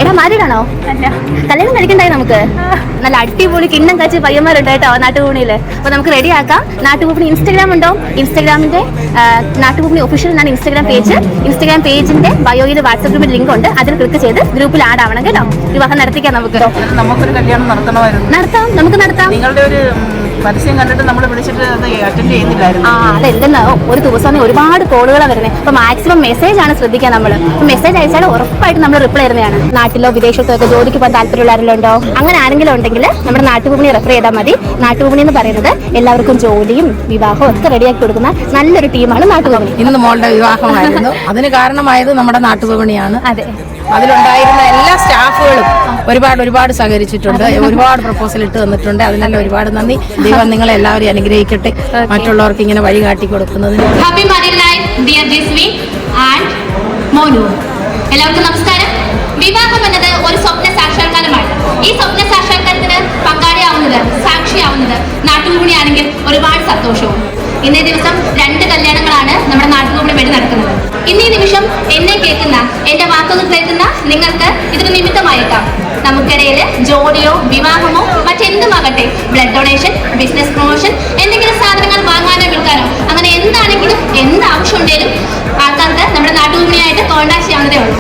എടാ മാരീഡാണോ? കല്യാണം കഴിക്കണ്ടായി നമുക്ക്. നല്ല അടിപൊളി കിണ്ണം കാച്ചി പയ്യന്മാരുണ്ട് കേട്ടോ നാട്ടുകൂണിയില്. അപ്പൊ നമുക്ക് റെഡി ആക്കാം. നാട്ടുകൂപ്പണി ഇൻസ്റ്റാഗ്രാം ഉണ്ടോ? ഇൻസ്റ്റാഗ്രാമിന്റെ നാട്ടുകൂപ്പണി ഒഫീഷ്യൽ എന്നാണ് ഇൻസ്റ്റാഗ്രാം പേജ്. ഇൻസ്റ്റാഗ്രാം പേജിന്റെ ബയോയിൽ വാട്സ്ആപ്പ് ഗ്രൂപ്പിൽ ലിങ്ക് ഉണ്ട്. അതിൽ ക്ലിക്ക് ചെയ്ത് ഗ്രൂപ്പിൽ ആഡ് ആവണം കേട്ടോ. വിവാഹം നടത്തിക്കാം നമുക്ക്. നമുക്കൊരു കല്യാണം നടത്തണമായിരുന്നു. നടത്താം, നമുക്ക് നടത്താം. നിങ്ങളുടെ ഒരു പരസ്യം കണ്ടിട്ട് നമ്മൾ വിളിച്ചിട്ട് അത് അറ്റൻഡ് ചെയ്യുന്നില്ലായിരുന്നു. അതെന്തെന്നോ ഒരു ദിവസം ഒരുപാട് കോളുകളാണ് വരുന്നത്. അപ്പൊ മാക്സിമം മെസ്സേജ് ആണ് ശ്രദ്ധിക്കുക. നമ്മള് മെസ്സേജ് അയച്ചാൽ ഉറപ്പായിട്ട് നമ്മൾ റിപ്ലൈ തരുന്നതാണ്. നാട്ടിലോ വിദേശത്തോ ഒക്കെ ജോലിക്ക് പോകാൻ താല്പര്യമുള്ളവരുണ്ടോ? അങ്ങനെ ആരെങ്കിലും ഉണ്ടെങ്കിൽ നമ്മുടെ നാട്ടുകൂപ്പണി റെഫർ ചെയ്താൽ മതി. നാട്ടുകൂപ്പണി എന്ന് പറയുന്നത് എല്ലാവർക്കും ജോലിയും വിവാഹവും ഒക്കെ റെഡിയാക്കി കൊടുക്കുന്ന നല്ലൊരു ടീമാണ് നാട്ടുകൂപ്പണി. ഇന്ന് മോളുടെ വിവാഹമായിരുന്നു. അതിന് കാരണമായത് നമ്മുടെ നാട്ടുകൂപ്പണിയാണ്. അതെ, അതിലുണ്ടായിരുന്ന എല്ലാ സ്റ്റാഫുകളും ഒരുപാട് സഹകരിച്ചിട്ടുണ്ട്. ഒരുപാട് പ്രപ്പോസൽ ഇട്ട് തന്നിട്ടുണ്ട്. അതിനെല്ലാം ഒരുപാട് നന്ദി. ദൈവം നിങ്ങളെ എല്ലാവരും അനുഗ്രഹിക്കട്ടെ. മറ്റുള്ളവർക്ക് ഇങ്ങനെ വഴി കാട്ടി കൊടുക്കുന്നതിന്. Happy married life dear Jiswi and Monu. എല്ലാവർക്കും നമസ്കാരം. വിവാഹം എന്നത് ഒരു സ്വപ്ന സാക്ഷാത്കാരമാണ്. ഈ സ്വപ്ന സാക്ഷാത്കാരത്തിന് പങ്കാളിയാവുന്നത്, സാക്ഷിയാവുന്നത് നാട്ടുകൂപ്പണിയാണെങ്കിൽ ഒരുപാട് സന്തോഷവും. ഇന്നേ ദിവസം 2 കല്യാണങ്ങളാണ് നമ്മുടെ നാട്ടുകൂപ്പണി വഴി നടക്കുന്നത്. ഇന്നീ നിമിഷം എന്നെ കേൾക്കുന്ന, എന്റെ വാക്കുകൾ കേൾക്കുന്ന നിങ്ങൾക്ക് ഇതൊരു നിമിത്തമായേക്കാം. നമുക്കിടയിൽ ജോലിയോ വിവാഹമോ മറ്റെന്തുമാകട്ടെ, ബ്ലഡ് ഡൊണേഷൻ, ബിസിനസ് പ്രൊമോഷൻ, എന്തെങ്കിലും സാധനങ്ങൾ വാങ്ങാനോ വിൽക്കാനോ, അങ്ങനെ എന്താണെങ്കിലും എന്ത് ആവശ്യം ഉണ്ടെങ്കിലും ആൾക്കാർക്ക് നമ്മുടെ നാട്ടുകൂപ്പണിയായിട്ട് കോൺടാക്ട് ചെയ്യാവുന്നതേ ഉള്ളൂ.